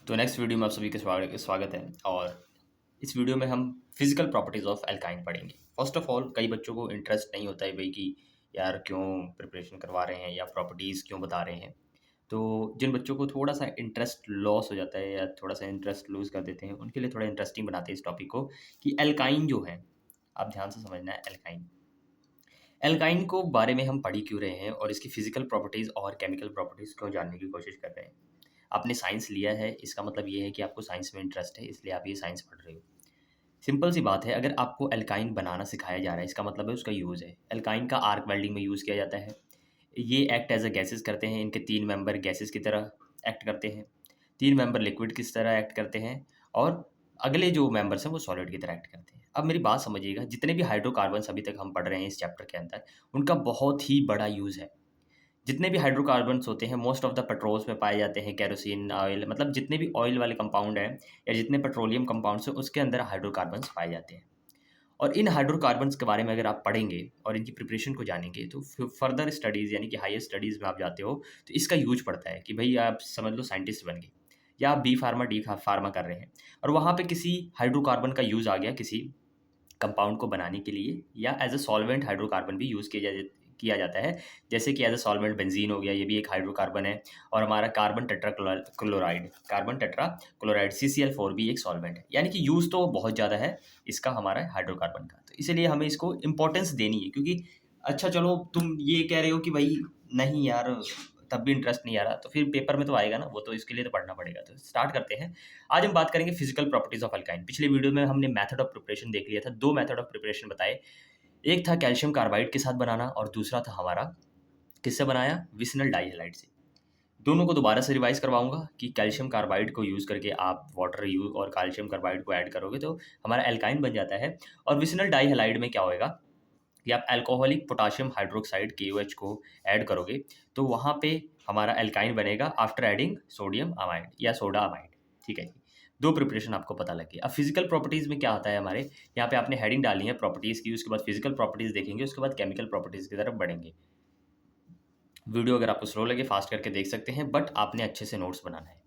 तो next video में आप सभी का स्वागत है। और इस वीडियो में हम फिजिकल प्रॉपर्टीज ऑफ एल्काइन पढ़ेंगे। फर्स्ट ऑफ ऑल, कई बच्चों को इंटरेस्ट नहीं होता है भाई कि यार क्यों प्रिपरेशन करवा रहे हैं या प्रॉपर्टीज़ क्यों बता रहे हैं। तो जिन बच्चों को थोड़ा सा इंटरेस्ट लॉस हो जाता है या थोड़ा सा इंटरेस्ट लूज़ कर देते हैं, उनके लिए थोड़ा इंटरेस्टिंग बनाते हैं इस टॉपिक को कि एल्काइन जो है, आप ध्यान से समझना है। एल्काइन एल्काइन को बारे में हम पढ़ ही क्यों रहे हैं और इसकी फिजिकल प्रॉपर्टीज़ और केमिकल प्रॉपर्टीज़ क्यों जानने की कोशिश कर रहे हैं। आपने साइंस लिया है, इसका मतलब ये है कि आपको साइंस में इंटरेस्ट है, इसलिए आप ये साइंस पढ़ रहे हो। सिंपल सी बात है, अगर आपको एल्काइन बनाना सिखाया जा रहा है, इसका मतलब है उसका यूज़ है। एल्काइन का आर्क वेल्डिंग में यूज़ किया जाता है। ये एक्ट एज अ गैसेस करते हैं, इनके 3 मेंबर गैसेस की तरह एक्ट करते हैं, 3 मेंबर लिक्विड की तरह एक्ट करते हैं और अगले जो मेंबर्स हैं वो सॉलिड की तरह एक्ट करते हैं। अब मेरी बात समझिएगा, जितने भी हाइड्रोकार्बन्स अभी तक हम पढ़ रहे हैं इस चैप्टर के अंदर, उनका बहुत ही बड़ा यूज़ है। जितने भी हाइड्रोकार्बन्स होते हैं मोस्ट ऑफ द पेट्रोल्स में पाए जाते हैं, केरोसिन ऑयल, मतलब जितने भी ऑयल वाले कंपाउंड हैं या जितने पेट्रोलियम कंपाउंड्स हैं उसके अंदर हाइड्रोकार्बन्स पाए जाते हैं। और इन हाइड्रोकार्बन्स के बारे में अगर आप पढ़ेंगे और इनकी प्रिपरेशन को जानेंगे तो फर्दर स्टडीज़ यानी कि हायर स्टडीज़ में आप जाते हो तो इसका यूज पड़ता है कि भाई आप समझ लो साइंटिस्ट बन गए या आप बी फार्मा डी फार्मा कर रहे हैं और वहाँ पे किसी हाइड्रोकार्बन का यूज़ आ गया किसी कंपाउंड को बनाने के लिए, या एज अ सॉल्वेंट हाइड्रोकार्बन भी यूज़ किया जाता है। जैसे कि एज अ सॉल्वेंट बेंजीन हो गया, ये भी एक हाइड्रोकार्बन है। और हमारा कार्बन टेट्रा क्लोराइड CCl4 भी एक सॉल्वेंट है। यानी कि यूज़ तो बहुत ज़्यादा है इसका हमारा हाइड्रोकार्बन का, तो इसीलिए हमें इसको इंपॉर्टेंस देनी है। क्योंकि अच्छा चलो, तुम ये कह रहे हो कि भाई नहीं यार, तब भी इंटरेस्ट नहीं आ रहा, तो फिर पेपर में तो आएगा ना, वो तो इसके लिए तो पढ़ना पड़ेगा। तो स्टार्ट करते हैं। आज हम बात करेंगे फिजिकल प्रॉपर्टीज ऑफ अल्काइन। पिछले वीडियो में हमने मेथड ऑफ प्रिपरेशन देख लिया था, 2 मेथड ऑफ प्रिपरेशन बताए। एक था कैल्शियम कार्बाइड के साथ बनाना और दूसरा था हमारा किससे बनाया, विसिनल डाइहैलाइड से। दोनों को दोबारा से रिवाइज करवाऊंगा कि कैल्शियम कार्बाइड को यूज़ करके आप वाटर यूज और कैल्शियम कार्बाइड को ऐड करोगे तो हमारा एल्काइन बन जाता है। और विसिनल डाइहैलाइड में क्या होएगा कि आप अल्कोहलिक पोटाशियम हाइड्रोक्साइड KOH को ऐड करोगे तो वहाँ पे हमारा एल्काइन बनेगा आफ्टर एडिंग सोडियम अमाइड या सोडा अमाइड। ठीक है जी, 2 प्रिपरेशन आपको पता लग गई। अब फिजिकल प्रॉपर्टीज़ में क्या आता है हमारे यहाँ पे, आपने हेडिंग डाली है प्रॉपर्टीज़ की, उसके बाद फिजिकल प्रॉपर्टीज़ देखेंगे, उसके बाद केमिकल प्रॉपर्टीज़ की तरफ बढ़ेंगे। वीडियो अगर आपको स्लो लगे फास्ट करके देख सकते हैं, बट आपने अच्छे से नोट्स बनाना है।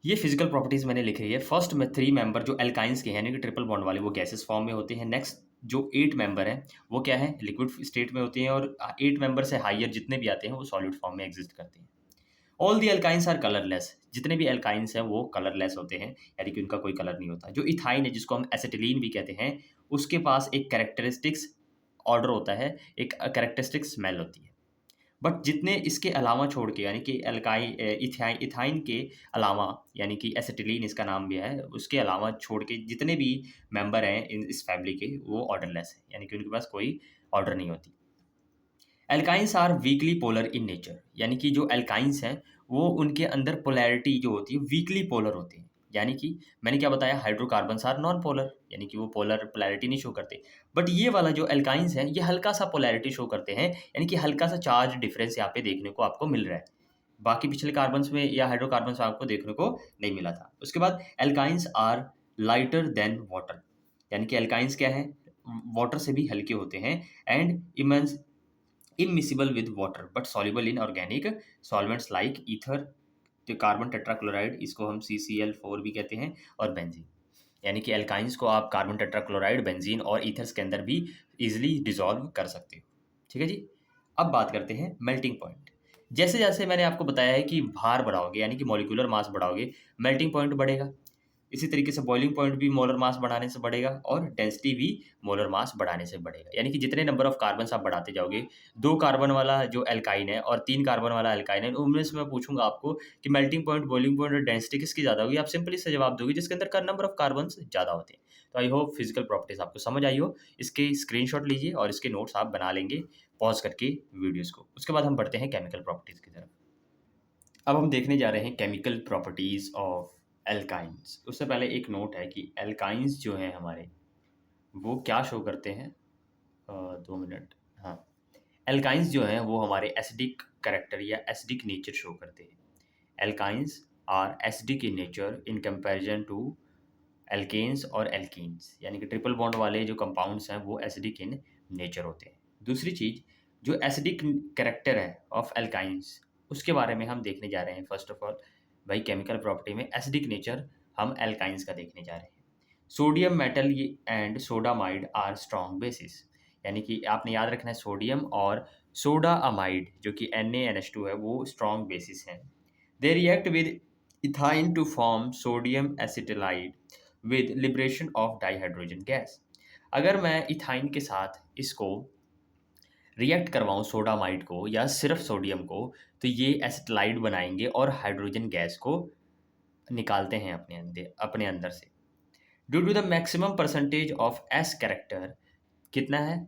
ये फिजिकल प्रॉपर्टीज मैंने लिखी है। फर्स्ट में 3 मेंबर जो एल्काइंस के हैं यानी कि ट्रिपल बॉन्ड वाले, वो गैसेस फॉर्म में होते हैं। नेक्स्ट जो 8 मेंबर हैं वो क्या है, लिक्विड स्टेट में होते हैं। और 8 मेंबर से हायर जितने भी आते हैं वो सॉलिड फॉर्म में एग्जिस्ट करते हैं। All the alkynes are colourless. जितने भी एल्काइंस हैं वो कलरलेस होते हैं, यानी कि उनका कोई कलर नहीं होता। जो इथाइन है जिसको हम एसिटिलीन भी कहते हैं, उसके पास एक कैरेक्टरिस्टिक्स ऑर्डर होता है, एक कैरेक्टरिस्टिक स्मेल होती है। बट जितने इसके अलावा छोड़ के यानी कि इथाइन के अलावा, यानी कि एसिटिलीन इसका नाम भी है, उसके अलावा छोड़ के जितने भी मेंबर हैं इस फैमिली के वो ऑर्डरलेस है, यानी कि उनके पास कोई ऑर्डर नहीं होती। Alkynes are weakly polar in nature, यानी कि जो एल्काइंस हैं वो उनके अंदर पोलैरिटी जो होती है वीकली पोलर होते हैं। यानी कि मैंने क्या बताया, हाइड्रोकार्बन्स आर नॉन पोलर, यानी कि वो पोलर पोलैरिटी नहीं शो करते। बट ये वाला जो एल्काइंस है ये हल्का सा पोलैरिटी शो करते हैं, यानी कि हल्का सा चार्ज डिफरेंस यहाँ पे देखने को आपको मिल रहा है। बाकी पिछले कार्बन्स में या हाइड्रोकार्बन्स में आपको देखने को नहीं मिला था। उसके बाद alkynes are lighter than water, यानी कि एल्काइंस क्या है, वाटर से भी हल्के होते हैं। And immiscible with water but soluble in organic solvents like ether, जो कार्बन टेट्राक्लोराइड इसको हम CCl4 भी कहते हैं, और बेंजीन। यानी कि एल्काइंस को आप कार्बन टेट्राक्लोराइड, बेंजीन और ईथर्स के अंदर भी इजीली डिसॉल्व कर सकते हो। ठीक है जी। अब बात करते हैं मेल्टिंग पॉइंट। जैसे जैसे मैंने आपको बताया है कि भार बढ़ाओगे यानी कि मॉलिक्यूलर मास बढ़ाओगे, मेल्टिंग पॉइंट बढ़ेगा। इसी तरीके से बॉइलिंग पॉइंट भी मोलर मास बढ़ाने से बढ़ेगा और डेंसिटी भी मोलर मास बढ़ाने से बढ़ेगा। यानी कि जितने नंबर ऑफ कार्बन आप बढ़ाते जाओगे, 2 कार्बन वाला जो एल्काइन है और 3 कार्बन वाला एल्काइन है, उनमें से मैं पूछूंगा आपको कि मेल्टिंग पॉइंट, बॉइलिंग पॉइंट और डेंसिटी किसकी ज़्यादा होगी, आप सिंपली से जवाब दोगे जिसके अंदर का नंबर ऑफ कार्बन ज़्यादा होते हैं। तो आई होप फिजिकल प्रॉपर्टीज आपको समझ आई हो। इसके स्क्रीनशॉट लीजिए और इसके नोट्स आप बना लेंगे पॉज करके वीडियोज़ को। उसके बाद हम बढ़ते हैं केमिकल प्रॉपर्टीज़ की तरफ। अब हम देखने जा रहे हैं केमिकल प्रॉपर्टीज़ ऑफ एल्काइंस। उससे पहले एक नोट है कि एल्काइंस जो हैं हमारे वो क्या शो करते हैं। 2 मिनट। हाँ, एल्काइंस जो हैं वो हमारे एसिडिक करेक्टर या एसिडिक नेचर शो करते हैं। Alkynes are acidic in nature in comparison to alkanes और एल्कीन्स, यानी कि ट्रिपल बॉन्ड वाले जो कंपाउंड्स हैं वो एसिडिक इन नेचर होते हैं। दूसरी चीज़, जो एसिडिक करेक्टर है ऑफ एल्काइंस, उसके बारे में हम देखने जा रहे हैं। फर्स्ट ऑफ ऑल, भाई केमिकल प्रॉपर्टी में एसिडिक नेचर हम एल्काइंस का देखने जा रहे हैं। Sodium metal and sodamide are strong bases, यानी कि आपने याद रखना है सोडियम और सोडा अमाइड जो कि NaNH2 है वो स्ट्रॉन्ग बेसिस हैं। They react with ethyne to form sodium acetylide with liberation of dihydrogen gas. अगर मैं इथाइन के साथ इसको रिएक्ट करवाऊँ सोडामाइड को या सिर्फ सोडियम को, तो ये एसिटिलाइड बनाएंगे और हाइड्रोजन गैस को निकालते हैं अपने अंदर से। Due to the maximum percentage of s character, कितना है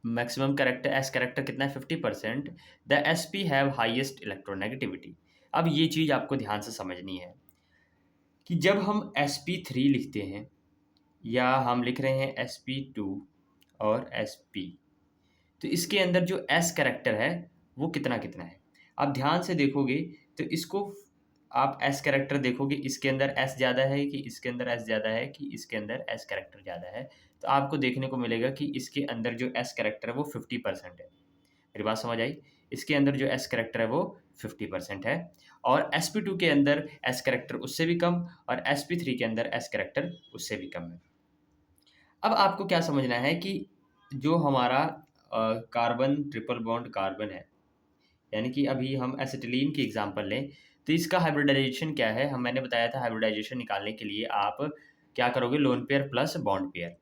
मैक्सिमम कैरेक्टर, एस कैरेक्टर कितना है 50%, the sp have highest electronegativity. अब ये चीज़ आपको ध्यान से समझनी है कि जब हम sp3 लिखते हैं या हम लिख रहे हैं sp2 और sp, तो इसके अंदर जो एस कैरेक्टर है वो कितना कितना है। आप ध्यान से देखोगे तो इसको आप एस कैरेक्टर देखोगे, इसके अंदर एस ज़्यादा है कि इसके अंदर एस ज़्यादा है कि इसके अंदर एस कैरेक्टर ज़्यादा है, तो आपको देखने को मिलेगा कि इसके अंदर जो एस कैरेक्टर है वो 50% है। मेरी बात समझ आई? इसके अंदर जो एस कैरेक्टर है वो 50% है और sp2 के अंदर एस कैरेक्टर उससे भी कम और sp3 के अंदर एस कैरेक्टर उससे भी कम है। अब आपको क्या समझना है कि जो हमारा कार्बन ट्रिपल बॉन्ड कार्बन है, यानी कि अभी हम एसिटिलीन की एग्जांपल लें, तो इसका हाइब्रिडाइजेशन क्या है। मैंने बताया था हाइब्रिडाइजेशन निकालने के लिए आप क्या करोगे, lone pair plus bond pair.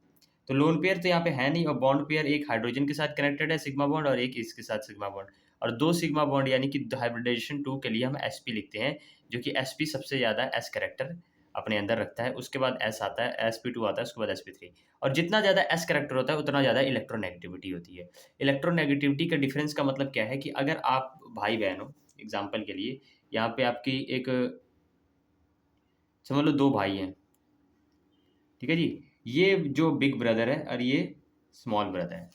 तो लोन पेयर तो यहाँ पे है नहीं और बॉन्ड पेयर एक हाइड्रोजन के साथ कनेक्टेड है सिग्मा बॉन्ड और एक इसके साथ सिग्मा बॉन्ड, और दो सिग्मा बॉन्ड, यानी कि हाइब्रिडाइजेशन 2 के लिए हम sp लिखते हैं, जो कि sp सबसे ज़्यादा s कैरेक्टर अपने अंदर रखता है। उसके बाद s आता है, sp2 आता है, उसके बाद sp3, और जितना ज़्यादा s कैरेक्टर होता है उतना ज़्यादा इलेक्ट्रोनेगेटिविटी होती है। इलेक्ट्रोनेगेटिविटी का डिफरेंस का मतलब क्या है कि अगर आप भाई बहन हो, एग्जाम्पल के लिए यहाँ पे आपकी एक समझ लो दो भाई हैं, ठीक है जी, ये जो बिग ब्रदर है और ये स्मॉल ब्रदर है।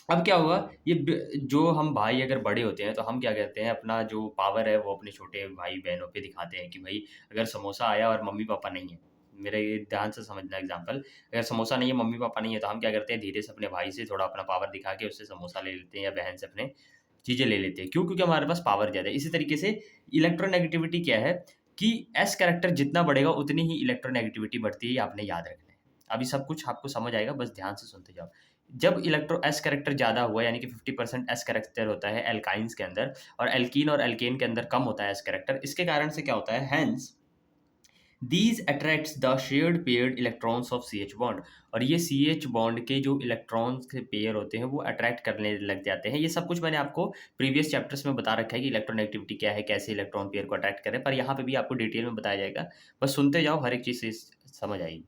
अब क्या हुआ, जो हम भाई अगर बड़े होते हैं तो हम क्या कहते हैं, अपना जो पावर है वो अपने छोटे भाई बहनों पे दिखाते हैं कि भाई अगर समोसा आया और मम्मी पापा नहीं है, मेरे ये ध्यान से समझना एग्जांपल, अगर समोसा नहीं है मम्मी पापा नहीं है तो हम क्या करते हैं, धीरे से अपने भाई से थोड़ा अपना पावर दिखा के उससे समोसा ले लेते हैं या बहन से अपने चीज़ें ले लेते हैं। क्यों? क्योंकि हमारे पास पावर ज़्यादा है। इसी तरीके से इलेक्ट्रोनेगेटिविटी क्या है कि एस कैरेक्टर जितना बढ़ेगा उतनी ही इलेक्ट्रोनेगेटिविटी बढ़ती है, ये आपने याद रखना है। अभी सब कुछ आपको समझ आएगा, बस ध्यान से सुनते जाओ। जब इलेक्ट्रो एस कैरेक्टर ज़्यादा हुआ, यानी कि 50% एस कैरेक्टर होता है एल्काइंस के अंदर और एल्कीन और एल्केन के अंदर कम होता है एस कैरेक्टर, इसके कारण से क्या होता है, hence these attracts the shared paired electrons of C H bond, और ये सी एच बॉन्ड के जो इलेक्ट्रॉन्स के पेयर होते हैं वो अट्रैक्ट करने लग जाते हैं। ये सब कुछ मैंने आपको प्रीवियस चैप्टर्स में बता रखा है कि इलेक्ट्रोनेगेटिविटी क्या है, कैसे इलेक्ट्रॉन पेयर को अट्रैक्ट करें, पर यहाँ पे भी आपको डिटेल में बताया जाएगा, बस सुनते जाओ, हर एक चीज़ से समझ आएगी।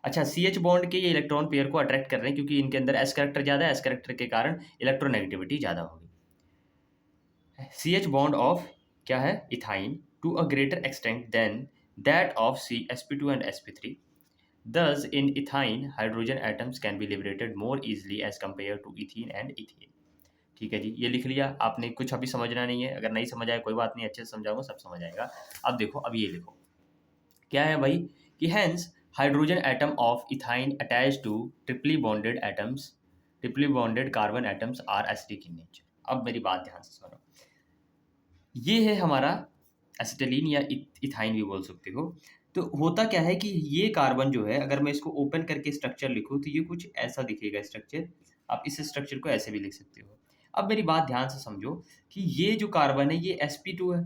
अच्छा, सी एच बॉन्ड के ये इलेक्ट्रॉन पेयर को अट्रैक्ट कर रहे हैं क्योंकि इनके अंदर एस कैरेक्टर ज़्यादा है, एस कैरेक्टर के कारण इलेक्ट्रोनेगेटिविटी ज़्यादा होगी। सी एच बॉन्ड ऑफ क्या है, ethyne, to a greater extent than that of sp2 and sp3. Thus, in ethine, hydrogen atoms can be liberated more easily as compared to ethene and ethane. ठीक है जी, ये लिख लिया आपने, कुछ अभी समझना नहीं है, अगर नहीं समझ आया कोई बात नहीं, अच्छे से समझाऊंगा, सब समझ आएगा। अब देखो, अब ये लिखो क्या है भाई कि hence hydrogen atom of ethine attached to triply bonded carbon atoms are acidic in nature. अब मेरी बात ध्यान से सुनो, ये है हमारा एसिटिलीन या इथाइन भी बोल सकते हो। तो होता क्या है कि ये कार्बन जो है, अगर मैं इसको ओपन करके स्ट्रक्चर लिखूँ तो ये कुछ ऐसा दिखेगा स्ट्रक्चर, आप इस स्ट्रक्चर को ऐसे भी लिख सकते हो। अब मेरी बात ध्यान से समझो कि ये जो कार्बन है ये sp2 है,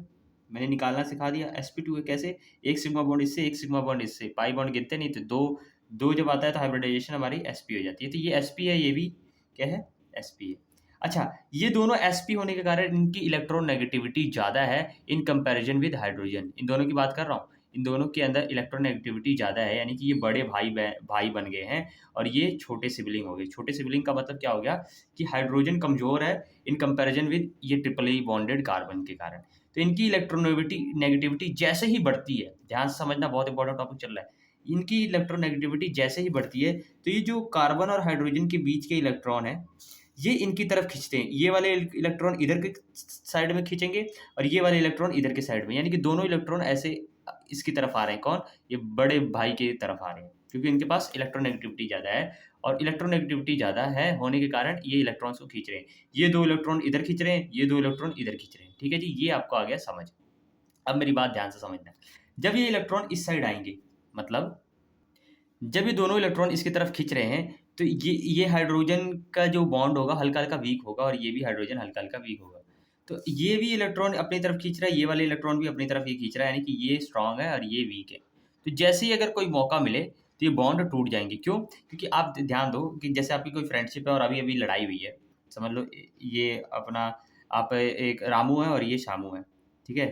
मैंने निकालना सिखा दिया, sp2 है। कैसे, एक सिग्मा बॉन्ड इससे, एक सिग्मा बॉन्ड इससे, पाई बॉन्ड गिनते नहीं, तो दो दो जब आता है तो हाइब्रिडाइजेशन हमारी sp हो जाती है, तो ये sp है, ये भी क्या है, sp है। अच्छा, ये दोनों sp होने के कारण इनकी इलेक्ट्रॉन नेगेटिविटी ज़्यादा है इन कंपैरिजन विद हाइड्रोजन। इन दोनों की बात कर रहा हूँ, इन दोनों के अंदर इलेक्ट्रॉन नेगेटिविटी ज़्यादा है, यानी कि ये बड़े भाई बन गए हैं और ये छोटे सिबलिंग हो गए। छोटे सिबलिंग का मतलब क्या हो गया कि हाइड्रोजन कमज़ोर है इन कंपैरिजन विद ये ट्रिपली बॉन्डेड कार्बन के कारण, तो इनकी इलेक्ट्रोनेगेटिविटी नेगेटिविटी जैसे ही बढ़ती है, ध्यान से समझना, बहुत इंपॉर्टेंट टॉपिक चल रहा है, इनकी इलेक्ट्रोनेगेटिविटी जैसे ही बढ़ती है तो ये जो कार्बन और हाइड्रोजन के बीच के इलेक्ट्रॉन है ये इनकी तरफ खींचते हैं, ये वाले इलेक्ट्रॉन इधर के साइड में खींचेंगे और ये वाले इलेक्ट्रॉन इधर के साइड में, यानी कि दोनों इलेक्ट्रॉन ऐसे इसकी तरफ आ रहे हैं, कौन, ये बड़े भाई की तरफ आ रहे हैं, क्योंकि इनके पास इलेक्ट्रोनेगेटिविटी ज़्यादा है और इलेक्ट्रोनेगेटिविटी ज़्यादा है होने के कारण ये इलेक्ट्रॉन्स को खींच रहे हैं। ये दो इलेक्ट्रॉन इधर खींच रहे हैं, ये दो इलेक्ट्रॉन इधर खींच रहे हैं। ठीक है जी, ये आपको आ गया समझ। अब मेरी बात ध्यान से समझना। जब ये इलेक्ट्रॉन इस साइड आएंगे, मतलब जब ये दोनों इलेक्ट्रॉन इसकी तरफ खींच रहे हैं, तो ये हाइड्रोजन का जो बॉन्ड होगा हल्का हल्का वीक होगा, और ये भी हाइड्रोजन हल्का हल्का वीक होगा। तो ये भी इलेक्ट्रॉन अपनी तरफ खींच रहा है, ये वाले इलेक्ट्रॉन भी अपनी तरफ ये खींच रहा है, यानी कि ये स्ट्रांग है और ये वीक है। तो जैसे ही अगर कोई मौका मिले तो ये बॉन्ड टूट जाएंगे। क्यों? क्योंकि आप ध्यान दो कि जैसे आपकी कोई फ्रेंडशिप है और अभी अभी लड़ाई हुई है, समझ लो ये अपना, आप एक रामू है और ये शामू है, ठीक है,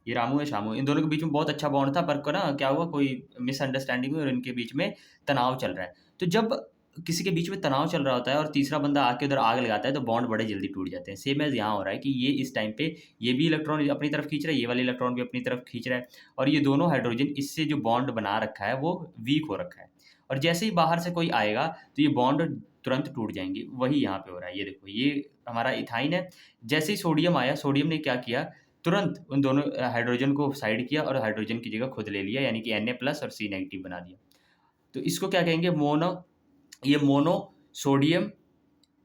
ये रामू है शामू, इन दोनों के बीच में बहुत अच्छा बॉन्ड था, पर को ना क्या हुआ, कोई मिसअंडरस्टैंडिंग हुई और इनके बीच में तनाव चल रहा है। तो जब किसी के बीच में तनाव चल रहा होता है और तीसरा बंदा आके उधर आग लगाता है, तो बॉन्ड बड़े जल्दी टूट जाते हैं। सेम एज यहाँ हो रहा है कि ये इस टाइम पे ये भी इलेक्ट्रॉन अपनी तरफ खींच रहा है, ये वाले इलेक्ट्रॉन भी अपनी तरफ खींच रहा है, और ये दोनों हाइड्रोजन इससे जो बॉन्ड बना रखा है वो वीक हो रखा है। और जैसे ही बाहर से कोई आएगा तो ये बॉन्ड तुरंत टूट जाएंगे। वही यहाँ पे हो रहा है। ये देखो, ये हमारा इथाइन है। जैसे ही सोडियम आया, सोडियम ने क्या किया, तुरंत उन दोनों हाइड्रोजन को साइड किया और हाइड्रोजन की जगह खुद ले लिया, यानी कि Na+ और C- बना दिया। तो इसको क्या कहेंगे, ये मोनो सोडियम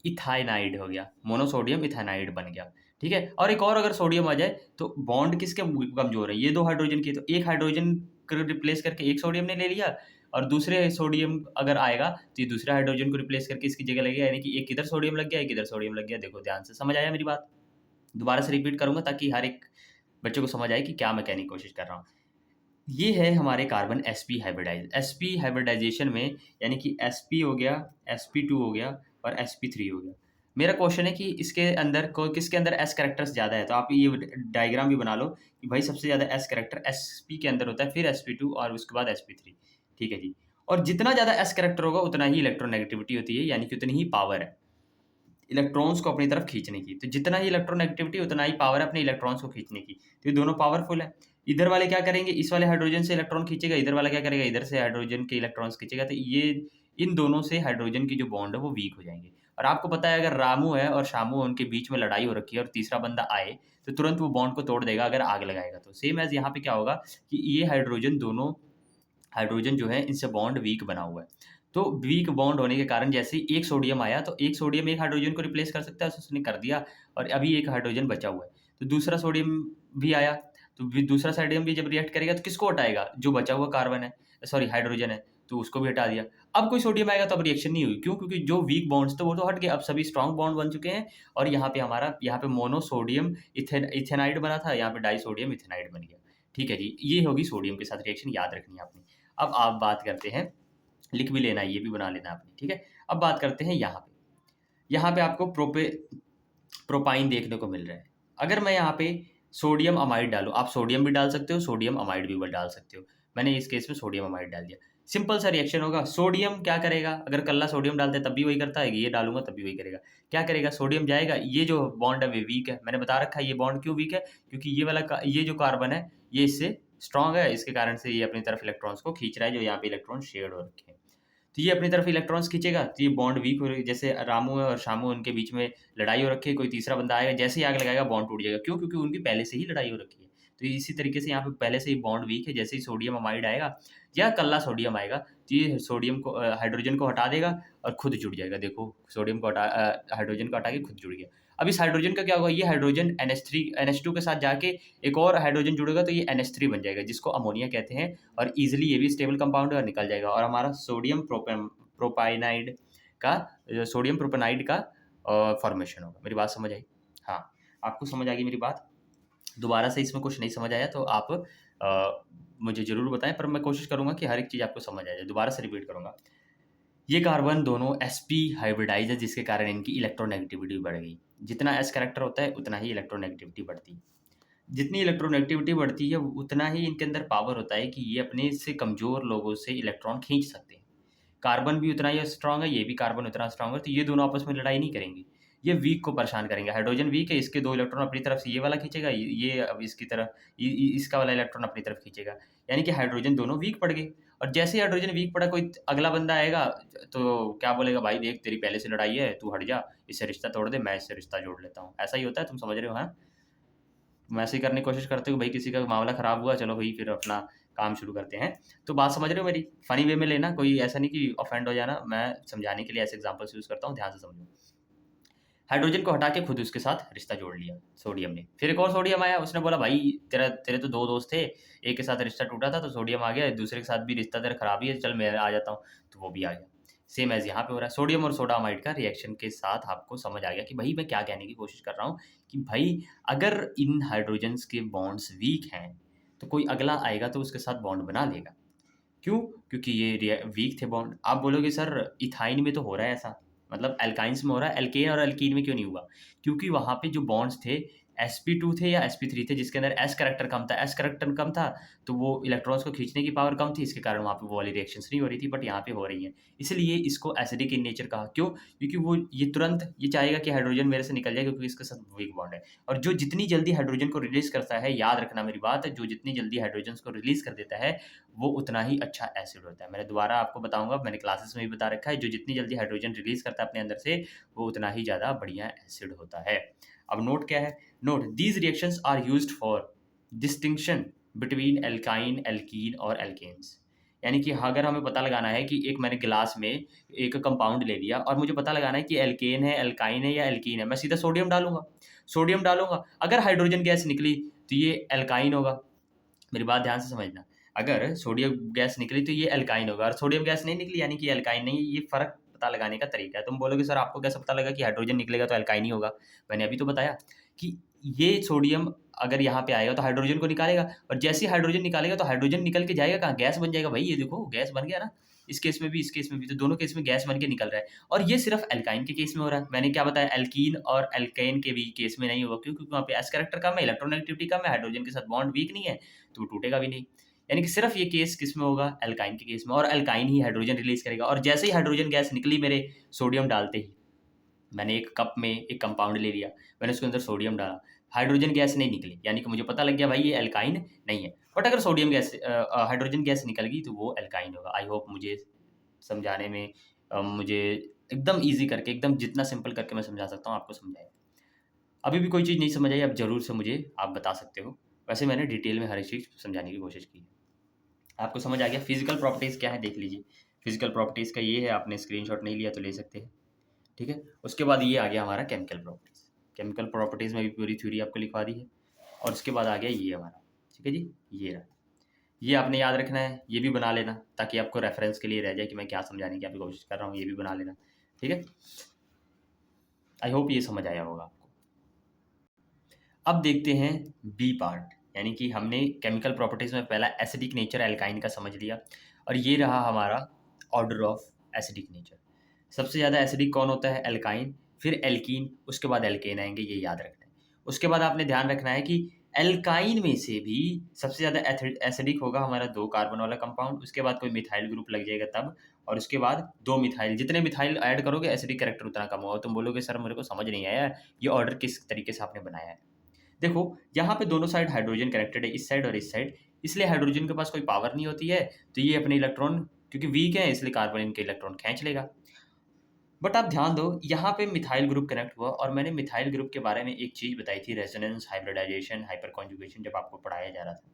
इथाइनाइड हो गया, मोनोसोडियम इथाइनाइड बन गया। ठीक है, और एक और अगर सोडियम आ जाए तो बॉन्ड किसके कमजोर है, ये दो हाइड्रोजन की, तो एक हाइड्रोजन को रिप्लेस करके एक सोडियम ने ले लिया, और दूसरे सोडियम अगर आएगा तो ये दूसरे हाइड्रोजन को रिप्लेस करके इसकी जगह लगेगा, यानी कि एक इधर सोडियम लग गया, एक इधर सोडियम लग गया। देखो ध्यान से समझ आया मेरी बात? दोबारा से रिपीट करूंगा ताकि हर एक बच्चे को समझ आए कि क्या मैं कहने की कोशिश कर रहा हूँ। ये है हमारे carbon sp hybridized, sp hybridization में, यानी कि sp हो गया, sp2 हो गया और sp3 हो गया। मेरा क्वेश्चन है कि इसके अंदर किसके अंदर s कैरेक्टर्स ज़्यादा है, तो आप ये डायग्राम भी बना लो कि भाई सबसे ज़्यादा s कैरेक्टर sp के अंदर होता है, फिर sp2 और उसके बाद sp3। ठीक है जी। और जितना ज़्यादा s कैरेक्टर होगा उतना ही इलेक्ट्रोनेगेटिविटी होती है, यानी कि उतनी ही पावर है इलेक्ट्रॉन्स को अपनी तरफ खींचने की। तो जितना ही इलेक्ट्रोनेगेटिविटी उतना ही पावर है अपने इलेक्ट्रॉन्स को खींचने की। तो ये दोनों पावरफुल है। इधर वाले क्या करेंगे, इस वाले हाइड्रोजन से इलेक्ट्रॉन खींचेगा, इधर वाला क्या करेगा, इधर से हाइड्रोजन के इलेक्ट्रॉन्स खींचेगा। तो ये इन दोनों से हाइड्रोजन की जो बॉन्ड है वो वीक हो जाएंगे। और आपको पता है अगर रामू है और शामू, उनके बीच में लड़ाई हो रखी है और तीसरा बंदा आए तो तुरंत वो बॉन्ड को तोड़ देगा अगर आग लगाएगा। तो सेम एज यहाँ पे क्या होगा कि ये हाइड्रोजन, दोनों हाइड्रोजन जो है इनसे बॉन्ड वीक बना हुआ है। तो वीक बॉन्ड होने के कारण जैसे ही एक सोडियम आया तो एक सोडियम एक हाइड्रोजन को रिप्लेस कर सकता है, उसने कर दिया, और अभी एक हाइड्रोजन बचा हुआ है। तो दूसरा सोडियम भी आया, तो दूसरा सोडियम भी जब रिएक्ट करेगा तो किसको हटाएगा, जो बचा हुआ कार्बन है, सॉरी हाइड्रोजन है, तो उसको भी हटा दिया। अब कोई सोडियम आएगा तो अब रिएक्शन नहीं हुई। क्यों? क्योंकि जो वीक बॉन्ड्स थे वो तो हट गए, अब सभी स्ट्रॉन्ग बॉन्ड बन चुके हैं। और यहाँ पे मोनोसोडियम इथेनाइड बना था, यहाँ पे डाइसोडियम इथेनाइड बन गया। ठीक है जी, ये होगी सोडियम के साथ रिएक्शन, याद रखनी है आपने। अब आप बात करते हैं, लिख भी लेना है, ये भी बना लेना आपने, ठीक है। अब बात करते हैं यहाँ पे आपको प्रोपाइन देखने को मिल रहा है। अगर मैं यहाँ पे सोडियम अमाइड डालूँ, आप सोडियम भी डाल सकते हो, सोडियम अमाइड भी डाल सकते हो। मैंने इस केस में सोडियम अमाइड डाल दिया। सिंपल सा रिएक्शन होगा। सोडियम क्या करेगा, अगर कल्ला सोडियम डालते हैं तब भी वही करता है, ये डालूंगा तब भी वही करेगा। क्या करेगा, सोडियम जाएगा, ये जो बॉन्ड है वो वीक है, मैंने बता रखा है ये बॉन्ड क्यों वीक है, क्योंकि ये जो कार्बन है ये इससे स्ट्रॉन्ग है, इसके कारण से ये अपनी तरफ इलेक्ट्रॉन्स को खींच रहा है, जो यहाँ पे इलेक्ट्रॉन शेड हो रखे हैं। तो ये अपनी तरफ इलेक्ट्रॉन्स खींचेगा तो ये बॉन्ड वीक हो रही है। जैसे रामू है और शामू, उनके बीच में लड़ाई हो रखी है, कोई तीसरा बंदा आएगा, जैसे ही आग लगाएगा बॉन्ड टूट जाएगा। क्यों? क्योंकि उनकी पहले से ही लड़ाई हो रखी है। तो इसी तरीके से यहाँ पे पहले से ही बॉन्ड वीक है। जैसे ही सोडियम अमाइड आएगा या कल्ला सोडियम आएगा तो ये सोडियम को हाइड्रोजन को हटा देगा और खुद जुड़ जाएगा। देखो सोडियम को हाइड्रोजन को हटा के खुद जुड़ गया। अब इस हाइड्रोजन का क्या होगा, ये हाइड्रोजन NH2 के साथ जाके एक और हाइड्रोजन जुड़ेगा तो ये NH3 बन जाएगा, जिसको अमोनिया कहते हैं। और इजिली ये भी स्टेबल कंपाउंड है और निकल जाएगा। और हमारा सोडियम प्रोपेनाइड का फॉर्मेशन होगा। मेरी बात समझ आई? हाँ, आपको समझ आ गई मेरी बात? दोबारा से इसमें कुछ नहीं समझ आया तो आप मुझे ज़रूर बताएं, पर मैं कोशिश करूंगा कि हर एक चीज़ आपको समझ आ जाए। दोबारा से रिपीट करूंगा, ये कार्बन दोनों sp हाइब्रिडाइज है, जिसके कारण इनकी इलेक्ट्रोनेगेटिविटी बढ़ गई। जितना s कैरेक्टर होता है उतना ही इलेक्ट्रोनेगेटिविटी बढ़ती है। जितनी इलेक्ट्रोनेगेटिविटी बढ़ती है उतना ही इनके अंदर पावर होता है कि ये अपने से कमज़ोर लोगों से इलेक्ट्रॉन खींच सकते हैं। कार्बन भी उतना ही स्ट्रांग है, ये भी कार्बन उतना स्ट्रांग है, तो ये दोनों आपस में लड़ाई नहीं करेंगे। ये वीक को परेशान करेंगे। हाइड्रोजन वीक है, इसके 2 इलेक्ट्रॉन अपनी तरफ से ये वाला खींचेगा, ये अब इसकी तरफ इसका वाला इलेक्ट्रॉन अपनी तरफ खींचेगा, यानी कि हाइड्रोजन दोनों वीक पड़ गए। और जैसे ही हाइड्रोजन वीक पड़ा, कोई अगला बंदा आएगा तो क्या बोलेगा, भाई देख तेरी पहले से लड़ाई है, तू हट जा, इससे रिश्ता तोड़ दे, मैं इससे रिश्ता जोड़ लेता हूँ। ऐसा ही होता है, तुम समझ रहे हो? हाँ, तुम ऐसे ही करने की कोशिश करते हो, भाई किसी का मामला खराब हुआ, चलो भाई फिर अपना काम शुरू करते हैं। तो बात समझ रहे हो मेरी? फनी वे में लेना, कोई ऐसा नहीं कि ऑफेंड हो जाना, मैं समझाने के लिए ऐसे एग्जांपल्स यूज़ करता हूँ, ध्यान से समझो। हाइड्रोजन को हटा के खुद उसके साथ रिश्ता जोड़ लिया सोडियम ने। फिर एक और सोडियम आया, उसने बोला भाई तेरे तो 2 दोस्त थे, एक के साथ रिश्ता टूटा था तो सोडियम आ गया, दूसरे के साथ भी रिश्ता तेरा खराब ही है, चल मैं आ जाता हूँ, तो वो भी आ गया। सेम एज़ यहाँ पे हो रहा है, सोडियम और सोडामाइड का रिएक्शन के साथ आपको समझ आ गया कि भाई मैं क्या कहने की कोशिश कर रहा हूँ कि भाई अगर इन हाइड्रोजन्स के बॉन्ड्स वीक हैं, तो कोई अगला आएगा तो उसके साथ बॉन्ड बना लेगा। क्यों? क्योंकि ये वीक थे बॉन्ड। आप बोलोगे सर इथाइन में तो हो रहा है ऐसा, मतलब एल्काइन्स में हो रहा है, एल्केन और एल्कीन में क्यों नहीं हुआ? क्योंकि वहाँ पे जो बॉन्ड्स थे sp2 थे या sp3 थे जिसके अंदर s करैक्टर कम था। s करैक्टर कम था तो वो इलेक्ट्रॉन्स को खींचने की पावर कम थी, इसके कारण वहाँ पे वो वाली रिएक्शंस नहीं हो रही थी, बट यहाँ पे हो रही हैं। इसलिए इसको एसिडिक इन नेचर कहा। क्यों? क्योंकि वो ये तुरंत ये चाहेगा कि हाइड्रोजन मेरे से निकल जाए क्योंकि इसके साथ वीक बॉन्ड है। और जो जितनी जल्दी हाइड्रोजन को रिलीज़ करता है, याद रखना मेरी बात, जो जितनी जल्दी हाइड्रोजन्स को रिलीज़ कर देता है, वो उतना ही अच्छा एसिड होता है। मैं दोबारा आपको बताऊँगा, मैंने क्लासेस में भी बता रखा है, जो जितनी जल्दी हाइड्रोजन रिलीज़ करता है अपने अंदर से, वो उतना ही ज़्यादा बढ़िया एसिड होता है। अब नोट क्या है? Note these reactions are used for distinction between alkyne, alkene और एल्केन्स। यानी कि अगर हमें पता लगाना है कि एक मैंने गिलास में एक कंपाउंड ले लिया और मुझे पता लगाना है कि एल्केन है, एल्काइन है या एल्कीन है, मैं सीधा सोडियम डालूँगा। सोडियम डालूँगा, अगर हाइड्रोजन गैस निकली तो ये एल्काइन होगा। मेरी बात ध्यान से समझना। अगर सोडियम गैस निकली तो ये एल्काइन होगा और सोडियम गैस नहीं निकली यानी कि एल्काइन नहीं, ये फ़र्क पता लगाने का तरीका है। तुम बोलोगे सर आपको कैसे पता लगा कि हाइड्रोजन निकलेगा तो एल्काइन ही होगा? मैंने अभी तो बताया कि ये सोडियम अगर यहाँ पे आएगा तो हाइड्रोजन को निकालेगा और जैसे ही हाइड्रोजन निकालेगा तो हाइड्रोजन निकल के जाएगा कहाँ? गैस बन जाएगा। भाई ये देखो गैस बन गया ना, इस केस में भी, इस केस में भी, तो दोनों केस में गैस बन के निकल रहा है और ये सिर्फ़ एल्काइन के केस में हो रहा है। मैंने क्या बताया? एल्कीन और एल्केन के भी केस में नहीं होगा। क्यों? क्योंकि वहाँ पे एस कैरेक्टर कम है, इलेक्ट्रोनेगेटिविटी कम है, हाइड्रोजन के साथ बॉन्ड वीक नहीं है, तो वो टूटेगा भी नहीं। यानी कि सिर्फ ये केस किस में होगा? एल्काइन के केस में, और एल्काइन ही हाइड्रोजन रिलीज़ करेगा। और जैसे ही हाइड्रोजन गैस निकली मेरे सोडियम डालते ही, मैंने एक कप में एक कंपाउंड ले लिया, मैंने उसके अंदर सोडियम डाला, हाइड्रोजन गैस नहीं निकली, यानी कि मुझे पता लग गया भाई ये एल्काइन नहीं है। बट अगर सोडियम गैस हाइड्रोजन गैस निकल गई तो वो एल्काइन होगा। आई होप मुझे समझाने में मुझे एकदम ईज़ी करके, एकदम जितना सिंपल करके मैं समझा सकता हूँ आपको समझाया। अभी भी कोई चीज़ नहीं समझ आई, आप ज़रूर से मुझे आप बता सकते हो। वैसे मैंने डिटेल में हर एक चीज़ समझाने की कोशिश की है। आपको समझ आ गया? फिजिकल प्रॉपर्टीज़ क्या है देख लीजिए। फिजिकल प्रॉपर्टीज़ का ये है, आपने स्क्रीनशॉट नहीं लिया तो ले सकते हैं, ठीक है? उसके बाद ये आ गया हमारा केमिकल प्रॉपर्टीज़। केमिकल प्रॉपर्टीज़ में भी पूरी थ्योरी आपको लिखवा दी है और उसके बाद आ गया ये हमारा, ठीक है जी? ये रहा। ये आपने याद रखना है, ये भी बना लेना ताकि आपको रेफ़रेंस के लिए रह जाए कि मैं क्या समझाने की आपकी कोशिश कर रहा हूँ, ये भी बना लेना, ठीक है? आई होप ये समझ आया होगा आपको। अब देखते हैं बी पार्ट, यानी कि हमने केमिकल प्रॉपर्टीज़ में पहला एसिडिक नेचर एल्काइन का समझ लिया और ये रहा हमारा ऑर्डर ऑफ एसिडिक नेचर। सबसे ज़्यादा एसिडिक कौन होता है? एल्काइन, फिर एल्कीन, उसके बाद एल्केन आएँगे, ये याद रखना है। उसके बाद आपने ध्यान रखना है कि एल्काइन में से भी सबसे ज़्यादा एसिडिक होगा हमारा 2 कार्बन वाला कंपाउंड, उसके बाद कोई मिथाइल ग्रुप लग जाएगा तब, और उसके बाद 2 मिथाइल। जितने मिथाइल ऐड करोगे एसिडिक कैरेक्टर उतना कम होगा। तुम बोलोगे सर मेरे को समझ नहीं आया, ये ऑर्डर किस तरीके से आपने बनाया है? देखो, यहाँ पे दोनों साइड हाइड्रोजन कनेक्टेड है, इस साइड और इस साइड, इसलिए हाइड्रोजन के पास कोई पावर नहीं होती है, तो ये अपने इलेक्ट्रॉन क्योंकि वीक है इसलिए कार्बन इनके इलेक्ट्रॉन खींच लेगा। बट आप ध्यान दो, यहाँ पे मिथाइल ग्रुप कनेक्ट हुआ और मैंने मिथाइल ग्रुप के बारे में एक चीज़ बताई थी, रेजोनेंस, हाइब्रिडाइजेशन, हाइपर कॉन्जुगेशन, जब आपको पढ़ाया जा रहा था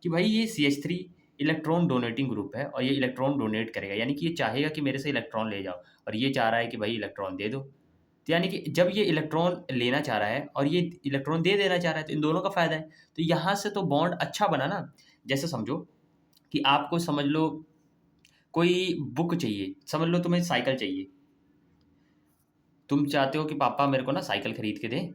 कि भाई ये CH3 इलेक्ट्रॉन डोनेटिंग ग्रुप है और ये इलेक्ट्रॉन डोनेट करेगा, यानी कि ये चाहेगा कि मेरे से इलेक्ट्रॉन ले जाओ और ये चाह रहा है कि भाई इलेक्ट्रॉन दे दो। तो यानी कि जब ये इलेक्ट्रॉन लेना चाह रहा है और ये इलेक्ट्रॉन दे देना चाह रहा है तो इन दोनों का फ़ायदा है। तो यहाँ से तो बॉन्ड अच्छा बना ना। जैसे समझो कि आपको समझ लो कोई बुक चाहिए, समझ लो तुम्हें साइकिल चाहिए। तुम चाहते हो कि पापा मेरे को ना साइकिल खरीद के दें,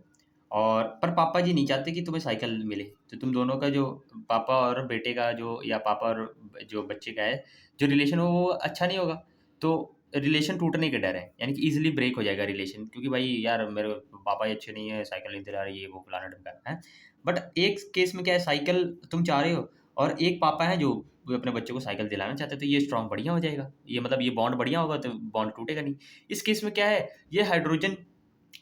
और पर पापा जी नहीं चाहते कि तुम्हें साइकिल मिले, तो तुम दोनों का जो पापा और बेटे का जो, या पापा और जो बच्चे का है जो रिलेशन हो वो अच्छा नहीं होगा, तो रिलेशन टूटने के डर है, यानी कि ईजिली ब्रेक हो जाएगा रिलेशन, क्योंकि भाई यार मेरे पापा ही अच्छे नहीं है, साइकिल नहीं दिला रहे, ये वो फलाना ढमकाना है। बट एक केस में क्या है, साइकिल तुम चाह रहे हो और एक पापा है जो वो अपने बच्चे को साइकिल दिलाना चाहते हैं, तो ये स्ट्रॉन्ग बढ़िया हो जाएगा, ये मतलब ये बॉन्ड बढ़िया होगा तो बॉन्ड टूटेगा नहीं। इस केस में क्या है, ये हाइड्रोजन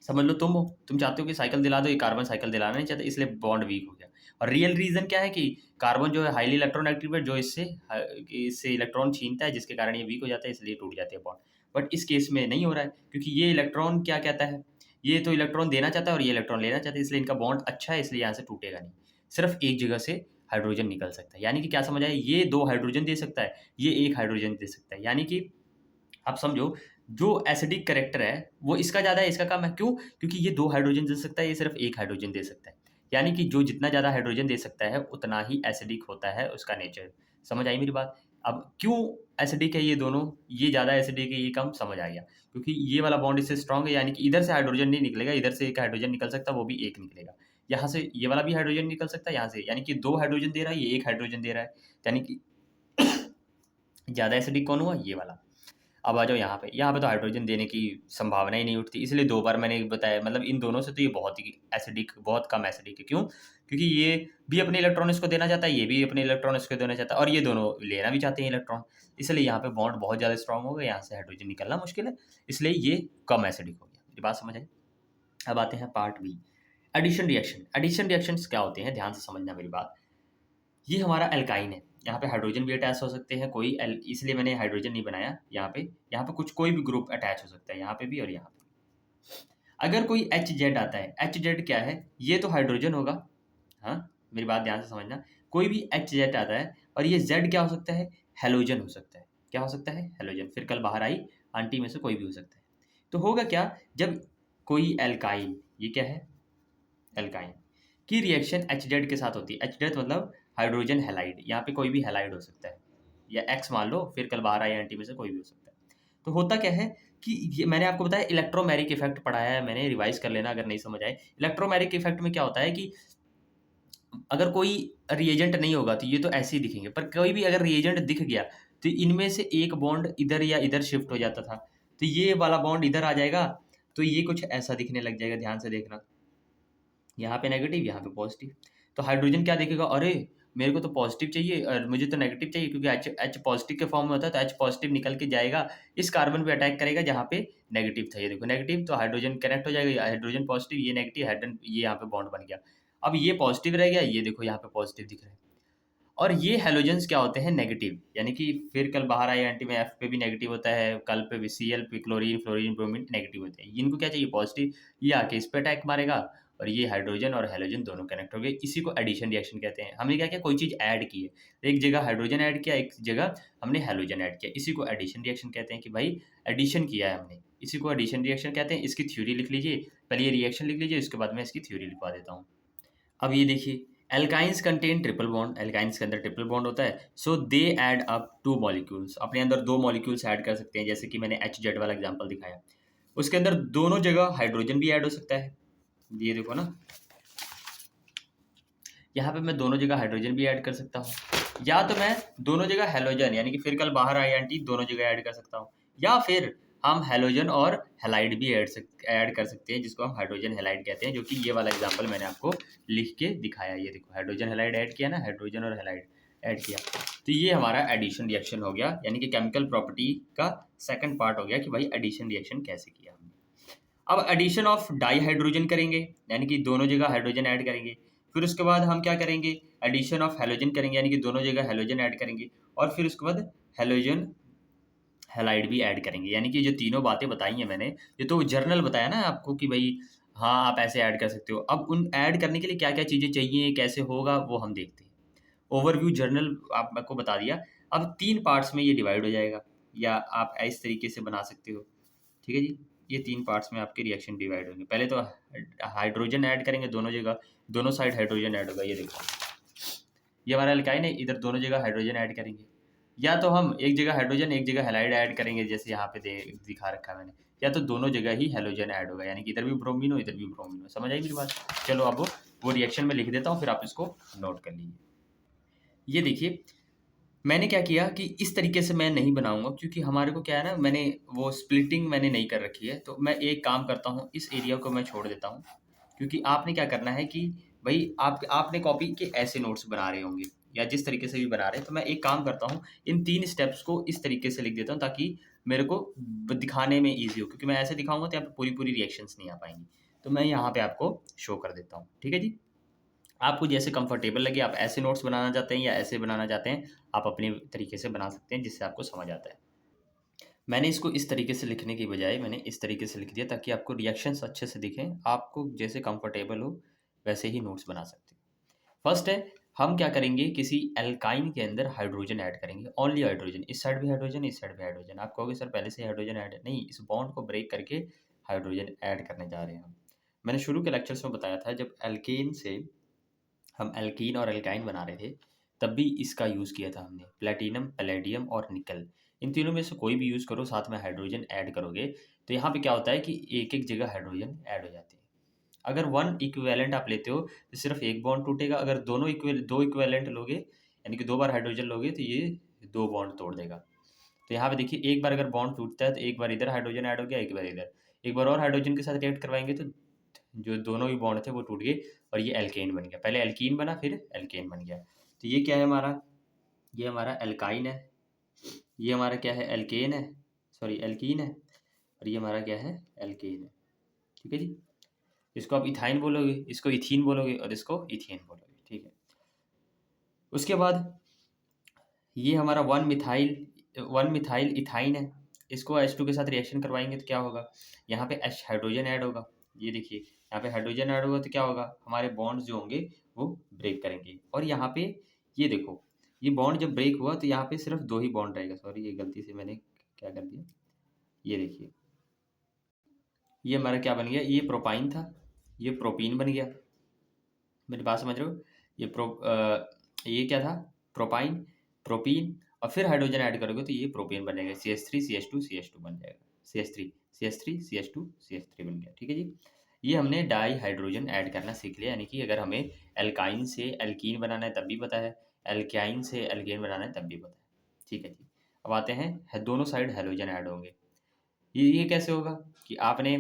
समझ लो तुम हो, तुम चाहते हो कि साइकिल दिला दो, ये कार्बन साइकिल दिलाना नहीं चाहते, इसलिए बॉन्ड वीक हो गया। और रियल रीज़न क्या है कि कार्बन जो है हाईली इलेक्ट्रोनेगेटिव है, जो इससे इलेक्ट्रॉन छीनता है, जिसके कारण ये वीक हो जाता है, इसलिए टूट जाते हैं बॉन्ड। बट इस केस में नहीं हो रहा है, क्योंकि ये इलेक्ट्रॉन क्या कहता है, ये तो इलेक्ट्रॉन देना चाहता है और ये इलेक्ट्रॉन लेना चाहता है, इसलिए इनका बॉन्ड अच्छा है, इसलिए यहाँ से टूटेगा नहीं। सिर्फ एक जगह से हाइड्रोजन निकल सकता है, यानी कि क्या समझ आया, ये 2 हाइड्रोजन दे सकता है, ये 1 हाइड्रोजन दे सकता है, यानी कि आप समझो जो एसिडिक करेक्टर है वो इसका ज़्यादा है, इसका कम है। क्यों? क्योंकि ये 2 हाइड्रोजन दे सकता है, ये सिर्फ 1 हाइड्रोजन दे सकता है। यानी कि जो जितना ज़्यादा हाइड्रोजन दे सकता है उतना ही एसिडिक होता है उसका नेचर। समझ आई मेरी बात? अब क्यों एसिडिक है ये दोनों? ये ज़्यादा एसिडिक है, ये कम, समझ आ गया। क्योंकि ये वाला बॉन्ड इससे स्ट्रॉन्ग है, यानी कि इधर से हाइड्रोजन नहीं निकलेगा, इधर से 1 हाइड्रोजन निकल सकता है, वो भी 1 निकलेगा। यहाँ से ये वाला भी हाइड्रोजन निकल सकता है यहाँ से, यानी कि 2 हाइड्रोजन दे रहा है, ये 1 हाइड्रोजन दे रहा है। यानी कि ज़्यादा एसिडिक कौन हुआ? ये वाला। अब आ जाओ यहाँ पे तो हाइड्रोजन देने की संभावना ही नहीं उठती, इसलिए 2 बार मैंने बताया। मतलब इन दोनों से तो ये बहुत ही एसिडिक, बहुत कम एसिडिक है। क्यों? क्योंकि ये भी अपने इलेक्ट्रॉन इसको देना चाहता है, ये भी अपने इलेक्ट्रॉन इसको देना चाहता है, और ये दोनों लेना भी चाहते हैं इलेक्ट्रॉन। इसलिए यहाँ पे बॉन्ड बहुत ज़्यादा स्ट्रॉन्ग होगा, यहाँ से हाइड्रोजन निकलना मुश्किल है, इसलिए ये कम एसिडिक हो गया। मेरी बात समझ आई? अब आते हैं part B, addition reaction. Addition reactions क्या होते हैं, ध्यान से समझना मेरी बात। ये हमारा एल्काइन है, यहाँ पे हाइड्रोजन भी अटैच हो सकते हैं कोई इसलिए मैंने हाइड्रोजन नहीं बनाया यहाँ पे कुछ कोई भी ग्रुप अटैच हो सकता है, यहाँ पे भी और यहाँ पे। अगर कोई एच जेड आता है, एच जेड क्या है? ये तो हाइड्रोजन होगा। हाँ, मेरी बात ध्यान से समझना। कोई भी एच जेड आता है और ये जेड क्या हो सकता है? हेलोजन हो सकता है। क्या हो सकता है? हेलोजन। फिर कल बाहर आई आंटी में से कोई भी हो सकता है। तो होगा क्या, जब कोई एल्काइन, ये क्या है? एल्काइन की रिएक्शन एच जेड के साथ होती है। एच जेड मतलब हाइड्रोजन हैलाइड, यहाँ पे कोई भी हैलाइड हो सकता है, या एक्स मान लो, फिर कल बाहर आई एंटी में से कोई भी हो सकता है। तो होता क्या है कि ये मैंने आपको बताया इलेक्ट्रोमेरिक इफेक्ट पढ़ाया है मैंने, रिवाइज कर लेना अगर नहीं समझ आए। इलेक्ट्रोमेरिक इफेक्ट में क्या होता है कि अगर कोई रिएजेंट नहीं होगा तो ये तो ऐसे ही दिखेंगे, पर कोई भी अगर रिएजेंट दिख गया तो इनमें से एक बॉन्ड इधर या इधर शिफ्ट हो जाता था, तो ये वाला बॉन्ड इधर आ जाएगा, तो ये कुछ ऐसा दिखने लग जाएगा। ध्यान से देखना, यहाँ पे नेगेटिव, यहाँ पे पॉजिटिव। तो हाइड्रोजन क्या देखेगा? अरे मेरे को तो पॉजिटिव चाहिए और मुझे तो नेगेटिव चाहिए, क्योंकि एच एच पॉजिटिव के फॉर्म में होता है, तो एच पॉजिटिव निकल के जाएगा, इस कार्बन पे अटैक करेगा जहाँ पे नेगेटिव था। ये देखो नेगेटिव, तो हाइड्रोजन कनेक्ट हो जाएगा, हाइड्रोजन पॉजिटिव, ये नेगेटिव, हाइड्रोजन, ये यहाँ पे बॉन्ड बन गया। अब ये पॉजिटिव रह गया, ये देखो यहाँ पे पॉजिटिव दिख रहा है। और ये हैलोजेंस क्या होते हैं? नेगेटिव। यानी कि फिर कल बाहर आए एंटी में एफ पे भी नेगेटिव होता है, कल पे भी सी एल पे क्लोरीन फ्लोरीन ब्रोमीन नेगेटिव होते हैं। इनको क्या चाहिए? पॉजिटिव। ये आके इस पे अटैक मारेगा और ये हाइड्रोजन और हैलोजन दोनों कनेक्ट हो गए। इसी को एडिशन रिएक्शन कहते हैं। हमने क्या किया? कोई चीज़ ऐड की है, एक जगह हाइड्रोजन ऐड किया, एक जगह हमने हैलोजन ऐड किया, इसी को एडिशन रिएक्शन कहते हैं कि भाई एडिशन किया है हमने, इसी को एडिशन रिएक्शन कहते हैं। इसकी थ्योरी लिख लीजिए, पहले ये रिएक्शन लिख लीजिए, उसके बाद मैं इसकी थ्योरी लिखवा देता हूँ। अब ये देखिए, alkynes contain triple bond, alkynes के अंदर ट्रिपल बॉन्ड होता है, सो दे ऐड अप 2 मॉलिक्यूल्स। अपने अंदर 2 मॉलिक्यूल्स ऐड कर सकते हैं, जैसे कि मैंने एच जेड वाला एग्जांपल दिखाया। उसके अंदर दोनों जगह हाइड्रोजन भी ऐड हो सकता है, ये देखो ना, यहाँ पे मैं दोनों जगह हाइड्रोजन भी ऐड कर सकता हूँ, या तो मैं दोनों जगह हैलोजन, यानी कि फिर कल बाहर आई एंटी, दोनों जगह ऐड कर सकता हूँ, या फिर हम हैलोजन और हैलाइड भी ऐड कर सकते हैं, जिसको हम हाइड्रोजन हैलाइड कहते हैं, जो कि ये वाला एग्जांपल मैंने आपको लिख के दिखाया। ये देखो हाइड्रोजन हैलाइड ऐड किया ना, हाइड्रोजन और हैलाइड ऐड किया, तो ये हमारा एडिशन रिएक्शन हो गया, यानी कि केमिकल प्रॉपर्टी का सेकंड पार्ट हो गया कि भाई एडिशन रिएक्शन कैसे किया हमने। अब एडिशन ऑफ डाई हाइड्रोजन करेंगे, यानी कि दोनों जगह हाइड्रोजन ऐड करेंगे। फिर उसके बाद हम क्या करेंगे? एडिशन ऑफ हैलोजन करेंगे, यानी कि दोनों जगह हैलोजन ऐड करेंगे। और फिर उसके बाद हैलोजन हैलाइड भी ऐड करेंगे। यानी कि जो तीनों बातें बताई हैं मैंने, ये तो जर्नल बताया ना आपको कि भाई हाँ आप ऐसे ऐड कर सकते हो। अब उन ऐड करने के लिए क्या क्या चीज़ें चाहिए, कैसे होगा, वो हम देखते हैं। ओवरव्यू जर्नल आपको बता दिया। अब 3 पार्ट्स में ये डिवाइड हो जाएगा, या आप इस तरीके से बना सकते हो। ठीक है जी, ये 3 पार्ट्स में आपके रिएक्शन डिवाइड होंगे। पहले तो हाइड्रोजन ऐड करेंगे दोनों जगह, दोनों साइड हाइड्रोजन ऐड होगा। ये देखो, ये हमारा एल्काइन है, इधर दोनों जगह हाइड्रोजन ऐड करेंगे। या तो हम एक जगह हाइड्रोजन एक जगह हैलाइड ऐड करेंगे, जैसे यहाँ पे दिखा रखा है मैंने, या तो दोनों जगह ही हैलोजन ऐड होगा, यानी कि इधर भी ब्रोमीन हो, इधर भी ब्रोमीन हो। समझ आई मेरी बात? चलो अब वो रिएक्शन में लिख देता हूँ, फिर आप इसको नोट कर लीजिए। ये देखिए, मैंने क्या किया कि इस तरीके से मैं नहीं बनाऊँगा, क्योंकि हमारे को क्या है ना, मैंने वो स्प्लिटिंग मैंने नहीं कर रखी है, तो मैं एक काम करता हूँ, इस एरिया को मैं छोड़ देता हूँ। क्योंकि आपने क्या करना है कि भई आपने कॉपी के ऐसे नोट्स बना रहे होंगे, या जिस तरीके से भी बना रहे हैं, तो मैं एक काम करता हूँ, इन 3 स्टेप्स को इस तरीके से लिख देता हूँ, ताकि मेरे को दिखाने में ईज़ी हो, क्योंकि मैं ऐसे दिखाऊँगा तो यहाँ पे पूरी-पूरी रिएक्शंस नहीं आ पाएँगी। तो मैं यहाँ पे आपको शो कर देता हूँ, ठीक है जी? आपको जैसे कंफर्टेबल लगे, आप ऐसे नोट्स बनाना चाहते हैं या ऐसे बनाना चाहते हैं, आप अपने तरीके से बना सकते हैं, जिससे आपको समझ आता है। मैंने इसको इस तरीके से लिखने की बजाय मैंने इस तरीके से लिख दिया, ताकि आपको रिएक्शंस अच्छे से दिखें, आपको जैसे कंफर्टेबल हो वैसे ही नोट्स बना सकते हैं। फर्स्ट है हम क्या करेंगे, किसी एल्काइन के अंदर हाइड्रोजन ऐड करेंगे, ओनली हाइड्रोजन, इस साइड भी हाइड्रोजन, इस साइड भी हाइड्रोजन। आप कहोगे सर पहले से ही हाइड्रोजन ऐड है, नहीं, इस बॉन्ड को ब्रेक करके हाइड्रोजन ऐड करने जा रहे हैं हम। मैंने शुरू के लेक्चर्स में बताया था, जब एल्केन से हम एल्कीन और एल्काइन बना रहे थे, तब भी इसका यूज़ किया था हमने। प्लेटिनम, पैलेडियम और निकल, इन तीनों में से कोई भी यूज़ करो, साथ में हाइड्रोजन ऐड करोगे, तो यहाँ पे क्या होता है कि एक एक जगह हाइड्रोजन ऐड हो जाती है। अगर वन इक्विवेलेंट आप लेते हो तो सिर्फ एक बॉन्ड टूटेगा, अगर दो इक्विवेलेंट लोगे, यानी कि 2 बार हाइड्रोजन लोगे, तो ये 2 बॉन्ड तोड़ देगा। तो यहाँ पे देखिए, एक बार अगर बॉन्ड टूटता है तो एक बार इधर हाइड्रोजन ऐड हो गया, एक बार इधर, एक बार और हाइड्रोजन के साथ रिएक्ट करवाएंगे तो जो दोनों ही बॉन्ड थे वो टूट गए और ये एल्केन बन गया। पहले एल्कीन बना, फिर एल्केन बन गया। तो ये क्या है हमारा, ये हमारा एल्काइन है, ये हमारा क्या है, एल्केन है, सॉरी एल्कीन है, और ये हमारा क्या है, एल्केन है। ठीक है जी। इसको आप इथाइन बोलोगे, इसको इथीन बोलोगे और इसको इथेन बोलोगे। ठीक है। उसके बाद ये हमारा वन मिथाइल इथाइन है। इसको H2 के साथ रिएक्शन करवाएंगे तो क्या होगा, यहाँ पे H हाइड्रोजन ऐड होगा। ये देखिए, यहाँ पे हाइड्रोजन ऐड होगा तो क्या होगा, हमारे बॉन्ड्स जो होंगे वो ब्रेक करेंगे। और यहाँ पे ये देखो, ये बॉन्ड जब ब्रेक हुआ तो यहाँ पे सिर्फ 2 ही बॉन्ड रहेगा। सॉरी, ये गलती से मैंने क्या कर दिया, ये देखिए, ये हमारा क्या बन गया, ये प्रोपाइन था, ये प्रोपीन बन गया। मेरी बात समझ रहे हो, ये क्या था, प्रोपाइन, प्रोपीन, और फिर हाइड्रोजन ऐड करोगे तो ये प्रोपेन बनेगा, CH3 CH2 CH2 बन जाएगा, CH3 CH3 CH2 CH3 बन गया। ठीक है जी। ये हमने डाई हाइड्रोजन ऐड करना सीख लिया, यानी कि अगर हमें एल्काइन से एल्कीन बनाना है तब भी पता है, एल्काइन से एल्केन बनाना है तब भी पता है। ठीक है जी। अब आते हैं, दोनों साइड हाइड्रोजन ऐड होंगे। ये कैसे होगा कि आपने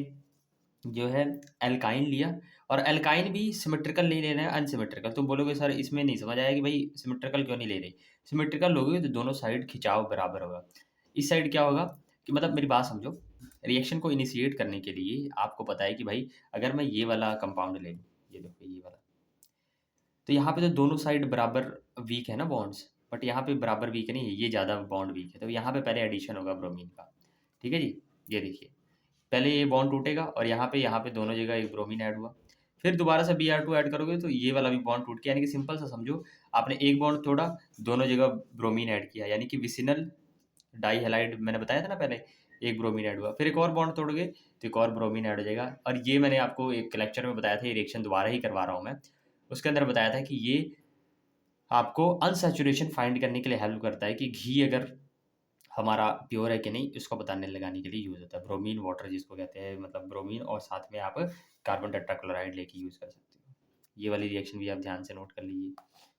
जो है एल्काइन लिया, और एल्काइन भी सिमेट्रिकल नहीं लेना है, अनसिमेट्रिकल। तुम बोलोगे सर इसमें नहीं समझ आया कि भाई सिमेट्रिकल क्यों नहीं ले रहे। सिमेट्रिकल लोगे तो दोनों साइड खिंचाव बराबर होगा। इस साइड क्या होगा कि, मतलब मेरी बात समझो, रिएक्शन को इनिशिएट करने के लिए आपको पता है कि भाई अगर मैं ये वाला कंपाउंड ले लूँ, ये देखो ये वाला, तो यहाँ पे तो दोनों साइड बराबर वीक है ना बॉन्ड्स, बट यहाँ पे बराबर वीक नहीं है, ये ज़्यादा बॉन्ड वीक है, तो यहाँ पे पहले एडिशन होगा ब्रोमीन का। ठीक है जी। ये देखिए, पहले ये बॉन्ड टूटेगा और यहाँ पे दोनों जगह एक ब्रोमीन ऐड हुआ, फिर दोबारा से Br2 ऐड करोगे तो ये वाला भी बॉन्ड टूट गया। यानी कि सिंपल सा समझो, आपने एक बॉन्ड तोड़ा, दोनों जगह ब्रोमीन ऐड किया, यानी कि विसिनल डाई हैलाइड मैंने बताया था ना पहले, एक ब्रोमीन ऐड हुआ, फिर एक और बॉन्ड तोड़ोगे तो एक और ब्रोमीन ऐड हो जाएगा। और ये मैंने आपको एक लेक्चर में बताया था, ये रिएक्शन दोबारा ही करवा रहा हूँ मैं, उसके अंदर बताया था कि ये आपको अनसैचुरेशन फाइंड करने के लिए हेल्प करता है कि घी अगर हमारा प्योर है कि नहीं, इसको बताने लगाने के लिए यूज़ होता है। ब्रोमीन वाटर जिसको कहते हैं, मतलब ब्रोमीन और साथ में आप कार्बन टेट्राक्लोराइड लेके यूज़ कर सकते हो। ये वाली रिएक्शन भी आप ध्यान से नोट कर लीजिए।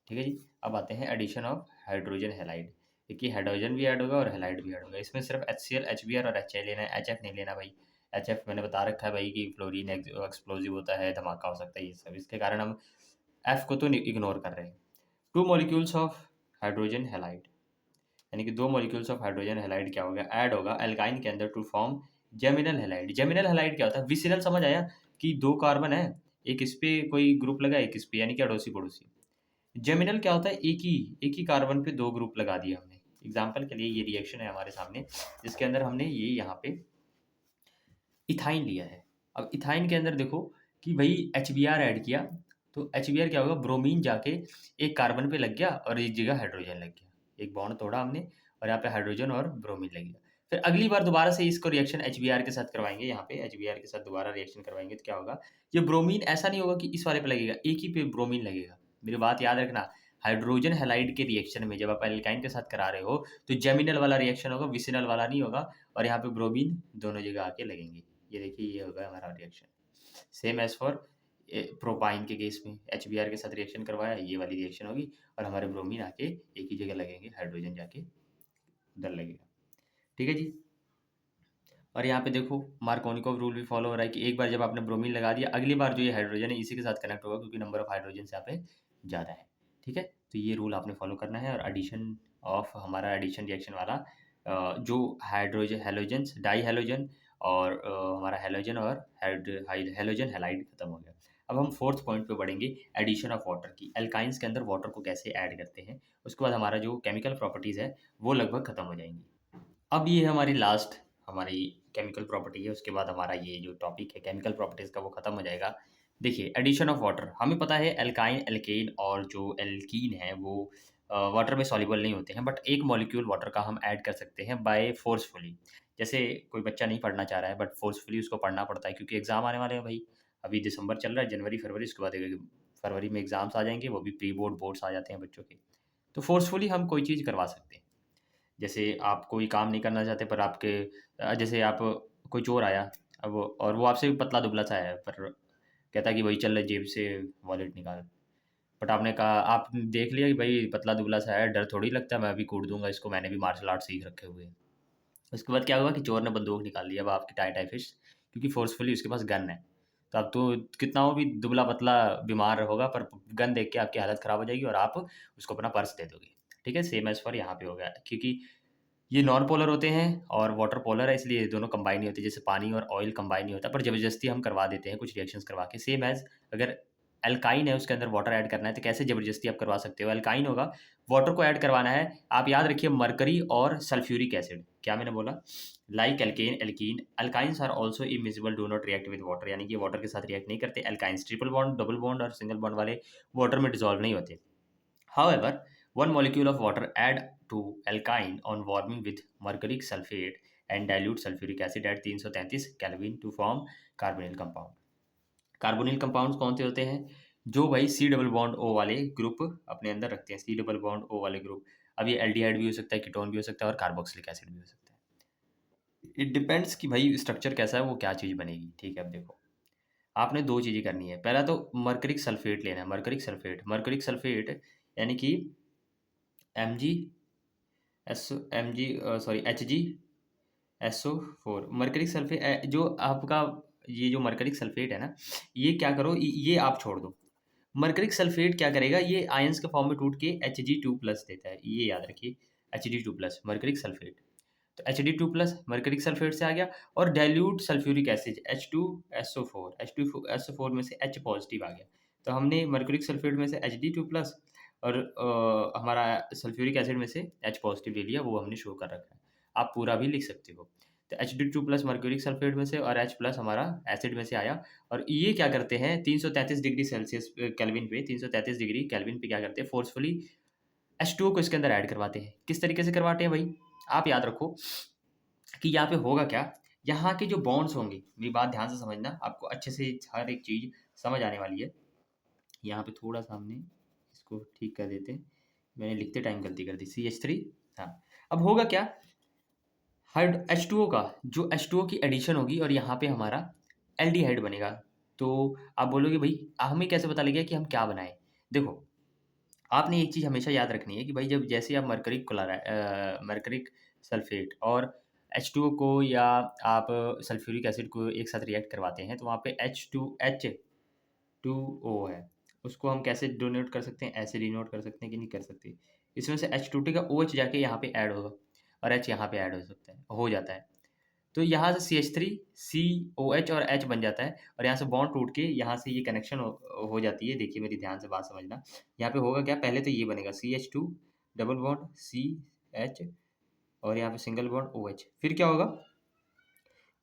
ठीक है जी। अब आते हैं एडिशन ऑफ हाइड्रोजन हैलाइड। देखिए, हाइड्रोजन भी ऐड होगा और हैलाइड भी ऐड होगा। इसमें सिर्फ HCl, HBr और HI लेना है, HF नहीं लेना भाई। HF मैंने बता रखा है भाई कि फ्लोरीन एक्सप्लोजिव होता है, धमाका हो सकता है, ये सब, इसके कारण हम F को तो इग्नोर कर रहे हैं। 2 मॉलिक्यूल्स ऑफ हाइड्रोजन हैलाइड, यानी कि 2 मॉलिक्यूल्स ऑफ हाइड्रोजन हैलाइड क्या होगा, ऐड होगा एल्काइन के अंदर to form geminal halide. Geminal halide क्या होता है, विसिनल समझ आया कि 2 कार्बन है, एक इस पे कोई ग्रुप लगा, एक इस पे, यानी कि अड़ोसी पड़ोसी। जेमिनल क्या होता है, एक ही कार्बन पे 2 ग्रुप लगा दिया हमने। एग्जाम्पल के लिए ये रिएक्शन है हमारे सामने, जिसके अंदर हमने ये यहाँ पे इथाइन लिया है। अब इथाइन के अंदर देखो कि भाई HBr ऐड किया, तो HBr क्या होगा, ब्रोमीन जाके एक कार्बन पे लग गया और एक जगह हाइड्रोजन लग गया, एक बॉन्ड तोड़ा हमने और यहाँ पे हाइड्रोजन और ब्रोमीन लग गया। फिर अगली बार दोबारा से इसको रिएक्शन HBr के साथ करवाएंगे, यहाँ पे HBr के साथ दोबारा रिएक्शन करवाएंगे तो क्या होगा, ये ब्रोमीन ऐसा नहीं होगा कि इस वाले पे लगेगा, एक ही पे ब्रोमीन लगेगा। मेरी बात याद रखना, हाइड्रोजन हैलाइड के रिएक्शन में जब आप एल्काइन के साथ करा रहे हो तो जेमिनल वाला रिएक्शन होगा, विसिनल वाला नहीं होगा, और यहाँ पे ब्रोमीन दोनों जगह आके लगेंगे। ये देखिए, ये होगा हमारा reaction. Same as for propyne के केस में, HBr के साथ रिएक्शन करवाया, ये वाली रिएक्शन होगी और हमारे ब्रोमीन आके एक ही जगह लगेंगे, हाइड्रोजन जाके उधर लगेगा। ठीक है जी। और यहाँ पे देखो, मार्कोनिकोव रूल भी फॉलो हो रहा है कि एक बार जब आपने ब्रोमीन लगा दिया, अगली बार जो ये हाइड्रोजन है इसी के साथ कनेक्ट होगा, क्योंकि नंबर ऑफ हाइड्रोजन यहाँ पे ज़्यादा है। ठीक है, तो ये रूल आपने फॉलो करना है। और एडिशन ऑफ हमारा एडिशन रिएक्शन वाला जो हाइड्रोजन हेलोजन्स, डाई हेलोजन और हमारा हेलोजन और हेलोजन हैलाइड खत्म हो गया। अब हम फोर्थ पॉइंट पे बढ़ेंगे, एडिशन ऑफ वाटर की। एल्काइंस के अंदर वाटर को कैसे ऐड करते हैं, उसके बाद हमारा जो केमिकल प्रॉपर्टीज़ है वो लगभग खत्म हो जाएंगी। अब ये हमारी केमिकल प्रॉपर्टी है, उसके बाद हमारा ये जो टॉपिक है केमिकल प्रॉपर्टीज़ का वो खत्म हो जाएगा। देखिए एडिशन ऑफ वाटर, हमें पता है एल्काइन, एल्केन और जो एल्कीन है वो वाटर में सॉल्युबल नहीं होते हैं, बट एक मॉलिक्यूल वाटर का हम ऐड कर सकते हैं बाय फोर्सफुली। जैसे कोई बच्चा नहीं पढ़ना चाह रहा है बट फोर्सफुली उसको पढ़ना पड़ता है क्योंकि एग्ज़ाम आने वाले हैं भाई। अभी दिसंबर चल रहा है, जनवरी, फरवरी, उसके बाद फरवरी में एग्ज़ाम्स आ जाएँगे, वो भी प्री बोर्ड, बोर्ड्स आ जाते हैं बच्चों के। तो फोर्सफुली हम कोई चीज़ करवा सकते हैं। जैसे आप कोई काम नहीं करना चाहते पर आपके जैसे आप कोई चोर आया, अब वो आपसे भी पतला-दुबला सा है पर कहता है कि भाई चल जेब से वॉलेट निकाल। बट आपने कहा, आप देख लिया कि भाई पतला-दुबला सा है, डर थोड़ी लगता है, मैं अभी कूट दूँगा इसको, मैंने भी मार्शल आर्ट सीख रखे हुए हैं। उसके बाद क्या हुआ कि चोर ने बंदूक निकाल ली, अब आपकी टाई-टाई फिश, क्योंकि फ़ोर्सफुली उसके पास गन है। तो अब तो कितना वो भी दुबला-पतला बीमार होगा पर गन देख के आपकी हालत ख़राब हो जाएगी और आप उसको अपना पर्स दे दोगे। ठीक है? सेम एज़ फॉर यहाँ पे हो गया क्योंकि ये नॉन पोलर होते हैं और वाटर पोलर है, इसलिए ये दोनों कंबाइन नहीं होते। जैसे पानी और ऑयल कंबाइन नहीं होता, पर ज़बरदस्ती हम करवा देते हैं कुछ रिएक्शंस करवा के। सेम एज़ अगर एल्काइन है, उसके अंदर वाटर ऐड करना है, तो कैसे ज़बरदस्ती आप करवा सकते हो? एल्काइन होगा, वाटर को ऐड करवाना है। आप याद रखिए मरकरी और सल्फ्यूरिक एसिड। क्या मैंने बोला? Like alkane, alkene, alkynes are also immiscible, do not react with water, यानी कि वाटर के साथ रिएक्ट नहीं करते। Alkynes triple bond, double bond और सिंगल बॉन्ड वाले वाटर में डिसॉल्व नहीं होते। However, one molecule of water add to alkyne on warming with mercuric sulfate and dilute sulfuric acid at 333 Kelvin to form carbonyl compound. Carbonyl compounds कौन से होते हैं? जो भाई सी डबल बॉन्ड ओ वाले ग्रुप अपने अंदर रखते हैं, सी डबल बॉन्ड ओ वाले ग्रुप। अब ये एल्डिहाइड भी हो सकता है, कीटोन भी हो सकता है और कार्बोक्सिलिक एसिड भी हो सकता है। इट डिपेंड्स कि भाई स्ट्रक्चर कैसा है, वो क्या चीज़ बनेगी। ठीक है, अब देखो आपने दो चीज़ें करनी है। पहला तो मर्करिक सल्फेट लेना है, मर्करिक सल्फेट यानी कि M G S M G sorry H G SO4 mercuric sulphate. जो आपका ये जो मर्करिक सल्फेट है ना, ये क्या करो, ये आप छोड़ दो। मर्करिक सल्फेट क्या करेगा, ये आयंस के फॉर्म में टूट के Hg2+ देता है, ये याद रखिए। Hg2+ mercuric sulphate. तो Hd2+ मर्करिक सल्फेट से आ गया और डाइल्यूट सल्फ्यूरिक एसिड H2SO4 में से H पॉजिटिव आ गया। तो हमने मर्करिक सल्फेट में से Hd2+ और हमारा सल्फ्यूरिक एसिड में से H पॉजिटिव ले लिया, वो हमने शो कर रखा है। आप पूरा भी लिख सकते हो। तो Hd2+ मर्क्यूरिक सल्फेट में से और H+ हमारा एसिड में से आया। और ये क्या करते हैं 333 डिग्री सेल्सियस केल्विन पे, 333 डिग्री केल्विन पे क्या करते हैं, फोर्सफुली H2O को इसके अंदर ऐड करवाते हैं। किस तरीके से करवाते हैं भाई? आप याद रखो कि यहाँ पे होगा क्या, यहाँ के जो बॉन्ड्स होंगे, मेरी बात ध्यान से समझना, आपको अच्छे से हर एक चीज़ समझ आने वाली है। यहाँ पे थोड़ा-सा हमने इसको ठीक कर देते हैं। मैंने लिखते टाइम गलती कर दी, CH3। हाँ, अब होगा क्या, हाइड H2O का जो H2O की एडिशन होगी और यहाँ पे हमारा एल्डिहाइड बनेगा। तो आप बोलोगे भई हमें कैसे पता लगेगा कि हम क्या बनाएँ? देखो, आपने एक चीज़ हमेशा याद रखनी है कि भाई जब जैसे आप मर्करिक सल्फेट और H2O को या आप सल्फ्यूरिक एसिड को एक साथ रिएक्ट करवाते हैं, तो वहाँ पे H2O है। उसको हम कैसे डिनोट कर सकते हैं? ऐसे डिनोट कर सकते हैं कि नहीं कर सकते। इसमें से H2T का OH जाके यहाँ पे ऐड होगा और H यहाँ पे ऐड हो सकता है, हो जाता है। तो यहाँ से CH3 COH और H बन जाता है और यहाँ से बॉन्ड टूट के यहाँ से ये कनेक्शन हो जाती है। देखिए मेरी ध्यान से बात समझना। यहाँ पे होगा क्या, पहले तो ये बनेगा CH2 डबल बॉन्ड CH और यहाँ पे सिंगल बॉन्ड OH। फिर क्या होगा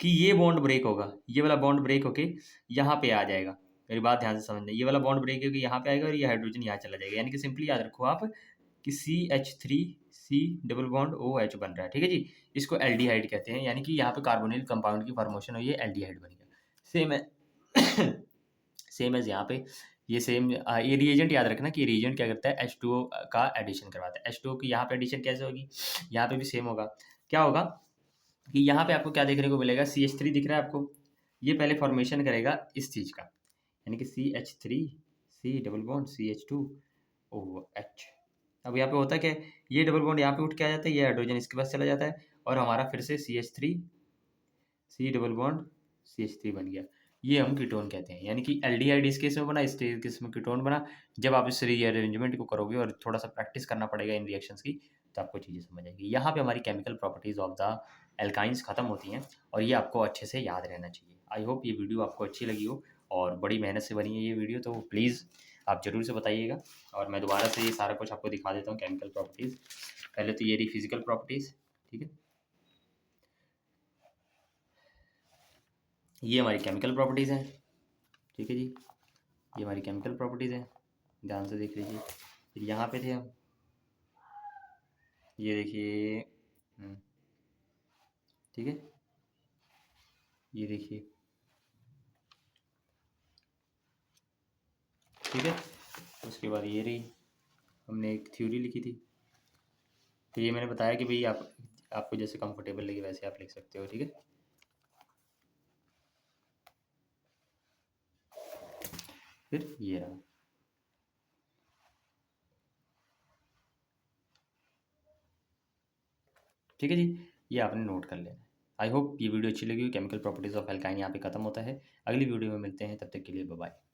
कि ये बॉन्ड ब्रेक होगा, ये वाला बॉन्ड ब्रेक होके यहाँ पे आ जाएगा। मेरी बात ध्यान से समझना, ये वाला बॉन्ड ब्रेक होके यहाँ पे आएगा और ये हाइड्रोजन यहाँ चला जाएगा। यानी कि सिंपली याद रखो आप कि CH3 C double bond OH बन रहा है। ठीक है जी? इसको एल्डिहाइड कहते हैं, यानी कि यहाँ पे कार्बोनिल कंपाउंड की फॉर्मेशन हुई है, एल्डिहाइड बन गया। सेम है सेम एज़ यहाँ पे ये सेम ये रिएजेंट याद रखना कि रिएजेंट क्या करता है, H2O का एडिशन करवाता है। H2O की यहाँ पे एडिशन कैसे होगी? यहाँ पे भी सेम होगा। क्या होगा कि यहाँ पे आपको क्या देखने को मिलेगा, CH3 दिख रहा है आपको? ये पहले फॉर्मेशन करेगा इस चीज़ का, यानी कि CH3 C double bond CH2OH। अब यहाँ पे होता क्या है, ये डबल बॉन्ड यहाँ पे उठ के आ जाता है, ये हाइड्रोजन इसके पास चला जाता है और हमारा फिर से CH3 C double bond CH3 बन गया। ये हम कीटोन कहते हैं, यानी कि एल्डिहाइड इस केस में बना, इस केस में कीटोन बना। जब आप इस रीअरेंजमेंट को करोगे और थोड़ा-सा प्रैक्टिस करना पड़ेगा इन रिएक्शंस की, तो आपको चीज़ें समझ आएगी। यहाँ पे हमारी chemical properties of the alkynes खत्म होती हैं और ये आपको अच्छे से याद रहना चाहिए। आई होप ये वीडियो आपको अच्छी लगी हो और बड़ी मेहनत से बनी है ये वीडियो, तो प्लीज़ आप ज़रूर से बताइएगा। और मैं दोबारा से ये सारा कुछ आपको दिखा देता हूँ केमिकल प्रॉपर्टीज़। पहले तो ये रही फिज़िकल प्रॉपर्टीज़, ठीक है? ये हमारी केमिकल प्रॉपर्टीज़ हैं, ठीक है जी? ये हमारी केमिकल प्रॉपर्टीज़ हैं, ध्यान से देख लीजिए। फिर यहाँ पे थे हम, ये देखिए, ठीक है, ये देखिए, ठीक है। उसके बाद ये रही, हमने एक थ्योरी लिखी थी। फिर ये मैंने बताया कि भाई आपको जैसे कंफर्टेबल लगे वैसे आप लिख सकते हो, ठीक है। फिर ये रहा, ठीक है जी, ये आपने नोट कर लेना। आई होप ये वीडियो अच्छी लगी हो। केमिकल प्रॉपर्टीज़ ऑफ एल्काइन यहाँ पे खत्म होता है। अगली वीडियो में मिलते हैं, तब तक के लिए बाय बाय।